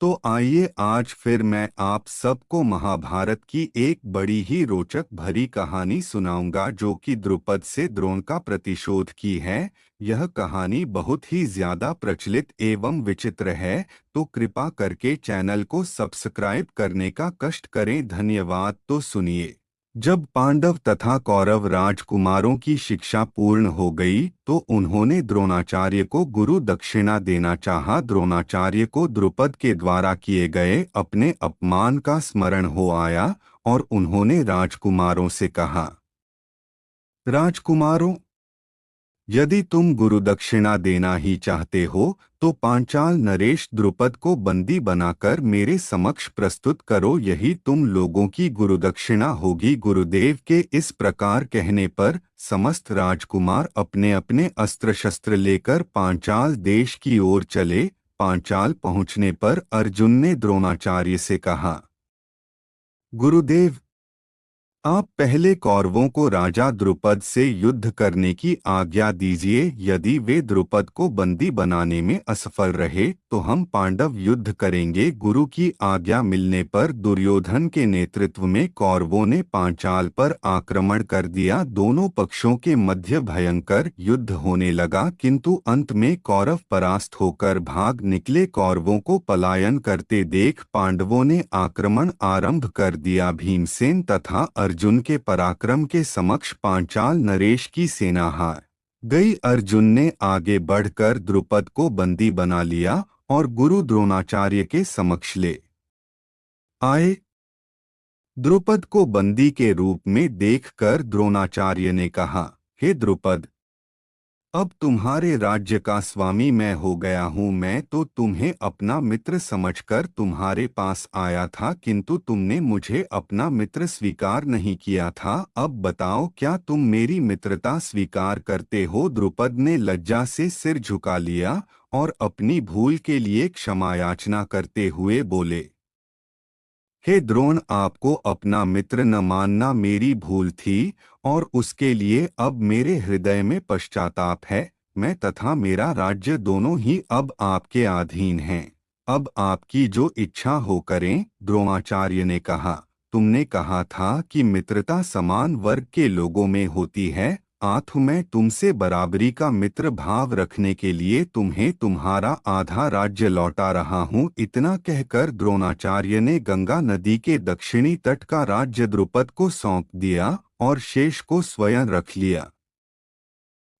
तो आइए आज फिर मैं आप सबको महाभारत की एक बड़ी ही रोचक भरी कहानी सुनाऊंगा जो कि द्रुपद से द्रोण का प्रतिशोध की है। यह कहानी बहुत ही ज्यादा प्रचलित एवं विचित्र है, तो कृपा करके चैनल को सब्सक्राइब करने का कष्ट करें। धन्यवाद। तो सुनिए। जब पांडव तथा कौरव राजकुमारों की शिक्षा पूर्ण हो गई तो उन्होंने द्रोणाचार्य को गुरु दक्षिणा देना चाहा। द्रोणाचार्य को द्रुपद के द्वारा किए गए अपने अपमान का स्मरण हो आया और उन्होंने राजकुमारों से कहा, राजकुमारों, यदि तुम गुरुदक्षिणा देना ही चाहते हो तो पांचाल नरेश द्रुपद को बंदी बनाकर मेरे समक्ष प्रस्तुत करो, यही तुम लोगों की गुरुदक्षिणा होगी। गुरुदेव के इस प्रकार कहने पर समस्त राजकुमार अपने अपने अस्त्र शस्त्र लेकर पांचाल देश की ओर चले। पांचाल पहुंचने पर अर्जुन ने द्रोणाचार्य से कहा, गुरुदेव, आप पहले कौरवों को राजा द्रुपद से युद्ध करने की आज्ञा दीजिए। यदि वे द्रुपद को बंदी बनाने में असफल रहे तो हम पांडव युद्ध करेंगे। गुरु की आज्ञा मिलने पर दुर्योधन के नेतृत्व में कौरवों ने पांचाल पर आक्रमण कर दिया। दोनों पक्षों के मध्य भयंकर युद्ध होने लगा, किंतु अंत में कौरव परास्त होकर भाग निकले। कौरवों को पलायन करते देख पांडवों ने आक्रमण आरंभ कर दिया। भीमसेन तथा अर्जुन के पराक्रम के समक्ष पांचाल नरेश की सेना हार गई। अर्जुन ने आगे बढ़कर द्रुपद को बंदी बना लिया और गुरु द्रोणाचार्य के समक्ष ले आए। द्रुपद को बंदी के रूप में देखकर द्रोणाचार्य ने कहा, हे द्रुपद, अब तुम्हारे राज्य का स्वामी मैं हो गया हूँ। मैं तो तुम्हें अपना मित्र समझकर तुम्हारे पास आया था, किंतु तुमने मुझे अपना मित्र स्वीकार नहीं किया था। अब बताओ, क्या तुम मेरी मित्रता स्वीकार करते हो? द्रुपद ने लज्जा से सिर झुका लिया और अपनी भूल के लिए क्षमा याचना करते हुए बोले, हे द्रोण, आपको अपना मित्र न मानना मेरी भूल थी और उसके लिए अब मेरे हृदय में पश्चाताप है। मैं तथा मेरा राज्य दोनों ही अब आपके अधीन हैं। अब आपकी जो इच्छा हो करें। द्रोणाचार्य ने कहा, तुमने कहा था कि मित्रता समान वर्ग के लोगों में होती है। आठ मैं तुमसे बराबरी का मित्र भाव रखने के लिए तुम्हें तुम्हारा आधा राज्य लौटा रहा हूँ। इतना कहकर द्रोणाचार्य ने गंगा नदी के दक्षिणी तट का राज्य द्रुपद को सौंप दिया और शेष को स्वयं रख लिया।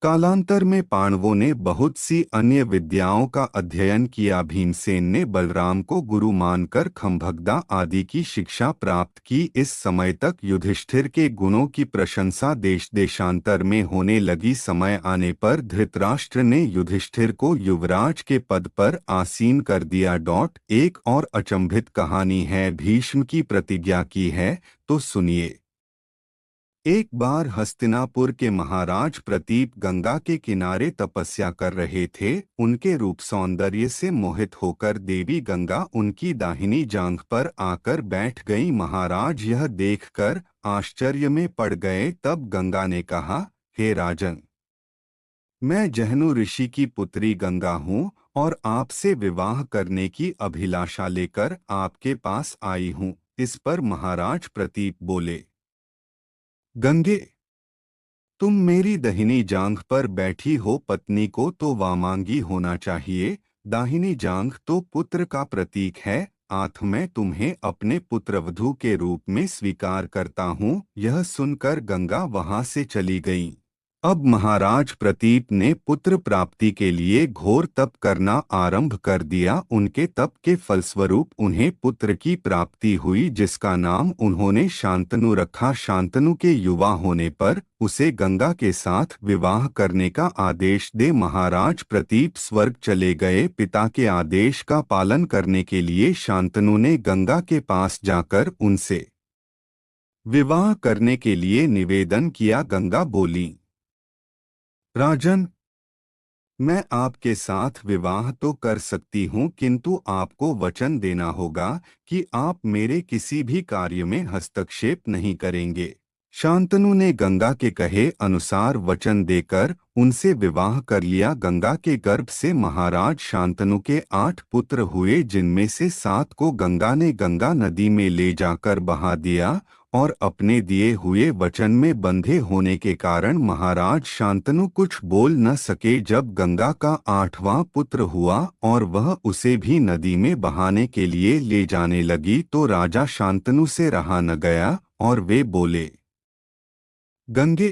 कालांतर में पांडवों ने बहुत सी अन्य विद्याओं का अध्ययन किया। भीमसेन ने बलराम को गुरु मानकर खंभगदा आदि की शिक्षा प्राप्त की। इस समय तक युधिष्ठिर के गुणों की प्रशंसा देश देशांतर में होने लगी। समय आने पर धृतराष्ट्र ने युधिष्ठिर को युवराज के पद पर आसीन कर दिया। एक और अचंभित कहानी है, भीष्म की प्रतिज्ञा की है, तो सुनिए। एक बार हस्तिनापुर के महाराज प्रतीप गंगा के किनारे तपस्या कर रहे थे। उनके रूप सौंदर्य से मोहित होकर देवी गंगा उनकी दाहिनी जांघ पर आकर बैठ गई। महाराज यह देखकर आश्चर्य में पड़ गए। तब गंगा ने कहा, हे राजन, मैं जहनु ऋषि की पुत्री गंगा हूँ और आपसे विवाह करने की अभिलाषा लेकर आपके पास आई हूँ। इस पर महाराज प्रतीप बोले, गंगे, तुम मेरी दहिनी जांघ पर बैठी हो, पत्नी को तो वामांगी होना चाहिए। दाहिनी जांघ तो पुत्र का प्रतीक है। आठ मैं तुम्हें अपने पुत्रवधू के रूप में स्वीकार करता हूँ। यह सुनकर गंगा वहां से चली गईं। अब महाराज प्रतीप ने पुत्र प्राप्ति के लिए घोर तप करना आरंभ कर दिया। उनके तप के फलस्वरूप उन्हें पुत्र की प्राप्ति हुई, जिसका नाम उन्होंने शांतनु रखा। शांतनु के युवा होने पर उसे गंगा के साथ विवाह करने का आदेश दे महाराज प्रतीप स्वर्ग चले गए। पिता के आदेश का पालन करने के लिए शांतनु ने गंगा के पास जाकर उनसे विवाह करने के लिए निवेदन किया। गंगा बोली, राजन, मैं आपके साथ विवाह तो कर सकती हूँ, किंतु आपको वचन देना होगा कि आप मेरे किसी भी कार्य में हस्तक्षेप नहीं करेंगे। शांतनु ने गंगा के कहे अनुसार वचन देकर उनसे विवाह कर लिया। गंगा के गर्भ से महाराज शांतनु के 8 पुत्र हुए, जिनमें से 7 को गंगा ने गंगा नदी में ले जाकर बहा दिया और अपने दिए हुए वचन में बंधे होने के कारण महाराज शांतनु कुछ बोल न सके। जब गंगा का 8वां पुत्र हुआ और वह उसे भी नदी में बहाने के लिए ले जाने लगी तो राजा शांतनु से रहा न गया और वे बोले, गंगे,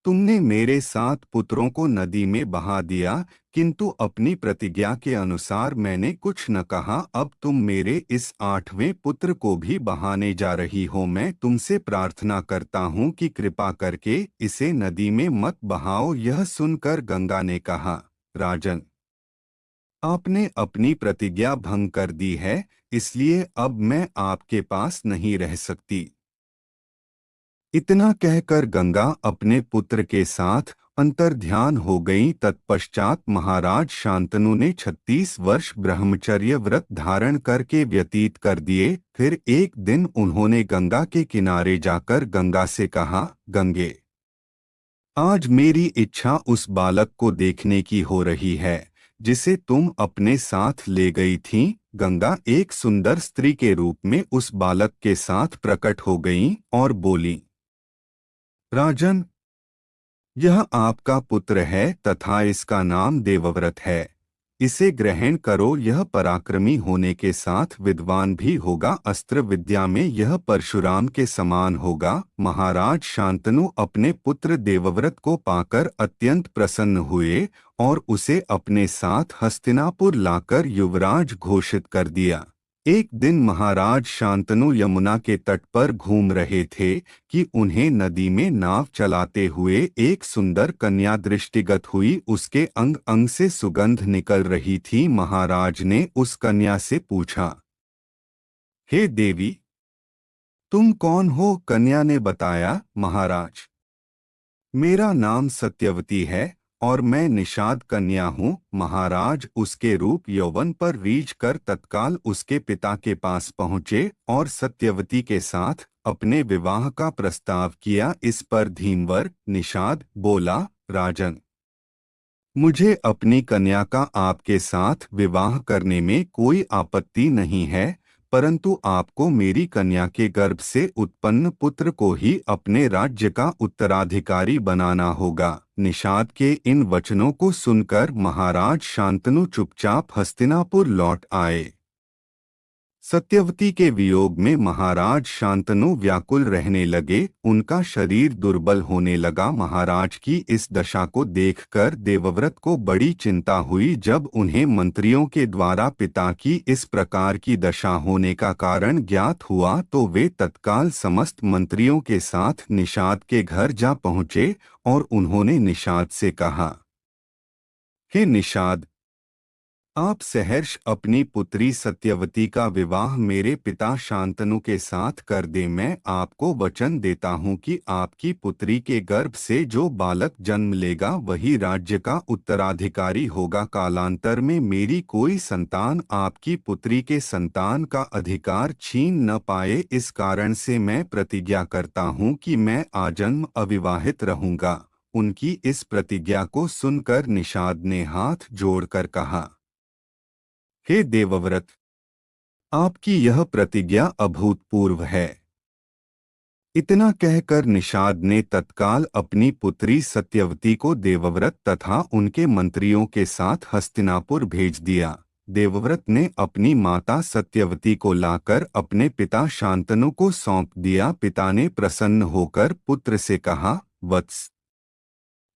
तुमने मेरे 7 पुत्रों को नदी में बहा दिया, किंतु अपनी प्रतिज्ञा के अनुसार मैंने कुछ न कहा। अब तुम मेरे इस 8वें पुत्र को भी बहाने जा रही हो। मैं तुमसे प्रार्थना करता हूँ कि कृपा करके इसे नदी में मत बहाओ। यह सुनकर गंगा ने कहा, राजन, आपने अपनी प्रतिज्ञा भंग कर दी है, इसलिए अब मैं आपके पास नहीं रह सकती। इतना कहकर गंगा अपने पुत्र के साथ अंतर्ध्यान हो गई। तत्पश्चात महाराज शांतनु ने 36 वर्ष ब्रह्मचर्य व्रत धारण करके व्यतीत कर दिए। फिर एक दिन उन्होंने गंगा के किनारे जाकर गंगा से कहा, गंगे, आज मेरी इच्छा उस बालक को देखने की हो रही है जिसे तुम अपने साथ ले गई थीं। गंगा एक सुंदर स्त्री के रूप में उस बालक के साथ प्रकट हो गईं और बोली, राजन, यह आपका पुत्र है तथा इसका नाम देवव्रत है। इसे ग्रहण करो। यह पराक्रमी होने के साथ विद्वान भी होगा। अस्त्र विद्या में यह परशुराम के समान होगा। महाराज शांतनु अपने पुत्र देवव्रत को पाकर अत्यंत प्रसन्न हुए और उसे अपने साथ हस्तिनापुर लाकर युवराज घोषित कर दिया। एक दिन महाराज शांतनु यमुना के तट पर घूम रहे थे कि उन्हें नदी में नाव चलाते हुए एक सुंदर कन्या दृष्टिगत हुई। उसके अंग अंग से सुगंध निकल रही थी। महाराज ने उस कन्या से पूछा, हे देवी, तुम कौन हो? कन्या ने बताया, महाराज, मेरा नाम सत्यवती है और मैं निषाद कन्या हूँ। महाराज उसके रूप यौवन पर रीझ कर तत्काल उसके पिता के पास पहुँचे और सत्यवती के साथ अपने विवाह का प्रस्ताव किया। इस पर धीमवर निषाद बोला, राजन, मुझे अपनी कन्या का आपके साथ विवाह करने में कोई आपत्ति नहीं है, परंतु आपको मेरी कन्या के गर्भ से उत्पन्न पुत्र को ही अपने राज्य का उत्तराधिकारी बनाना होगा। निषाद के इन वचनों को सुनकर महाराज शांतनु चुपचाप हस्तिनापुर लौट आए। सत्यवती के वियोग में महाराज शांतनु व्याकुल रहने लगे। उनका शरीर दुर्बल होने लगा। महाराज की इस दशा को देखकर देवव्रत को बड़ी चिंता हुई। जब उन्हें मंत्रियों के द्वारा पिता की इस प्रकार की दशा होने का कारण ज्ञात हुआ तो वे तत्काल समस्त मंत्रियों के साथ निषाद के घर जा पहुँचे और उन्होंने निषाद से कहा, हे निषाद, आप सहर्ष अपनी पुत्री सत्यवती का विवाह मेरे पिता शांतनु के साथ कर दें। मैं आपको वचन देता हूँ कि आपकी पुत्री के गर्भ से जो बालक जन्म लेगा वही राज्य का उत्तराधिकारी होगा। कालांतर में मेरी कोई संतान आपकी पुत्री के संतान का अधिकार छीन न पाए। इस कारण से मैं प्रतिज्ञा करता हूँ कि मैं आजन्म अविवाहित रहूँगा। उनकी इस प्रतिज्ञा को सुनकर निषाद ने हाथ जोड़कर कहा, हे देवव्रत, आपकी यह प्रतिज्ञा अभूतपूर्व है। इतना कहकर निषाद ने तत्काल अपनी पुत्री सत्यवती को देवव्रत तथा उनके मंत्रियों के साथ हस्तिनापुर भेज दिया। देवव्रत ने अपनी माता सत्यवती को लाकर अपने पिता शांतनु को सौंप दिया। पिता ने प्रसन्न होकर पुत्र से कहा, वत्स,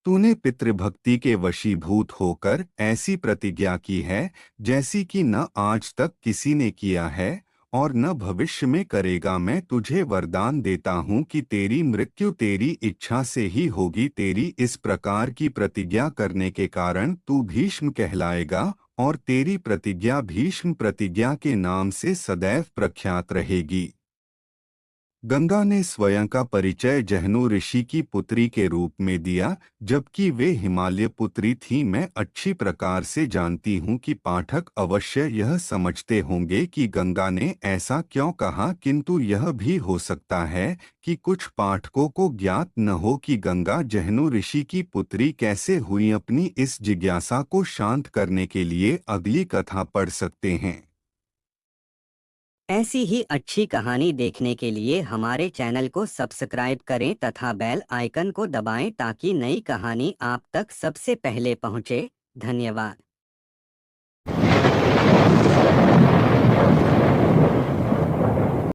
तूने पितृभक्ति के वशीभूत होकर ऐसी प्रतिज्ञा की है जैसी कि न आज तक किसी ने किया है और न भविष्य में करेगा। मैं तुझे वरदान देता हूँ कि तेरी मृत्यु तेरी इच्छा से ही होगी। तेरी इस प्रकार की प्रतिज्ञा करने के कारण तू भीष्म कहलाएगा और तेरी प्रतिज्ञा भीष्म प्रतिज्ञा के नाम से सदैव प्रख्यात रहेगी। गंगा ने स्वयं का परिचय जहनु ऋषि की पुत्री के रूप में दिया, जबकि वे हिमालय पुत्री थी। मैं अच्छी प्रकार से जानती हूँ कि पाठक अवश्य यह समझते होंगे कि गंगा ने ऐसा क्यों कहा, किंतु यह भी हो सकता है कि कुछ पाठकों को ज्ञात न हो कि गंगा जहनु ऋषि की पुत्री कैसे हुई। अपनी इस जिज्ञासा को शांत करने के लिए अगली कथा पढ़ सकते हैं। ऐसी ही अच्छी कहानी देखने के लिए हमारे चैनल को सब्सक्राइब करें तथा बेल आइकन को दबाएं ताकि नई कहानी आप तक सबसे पहले पहुंचे। धन्यवाद।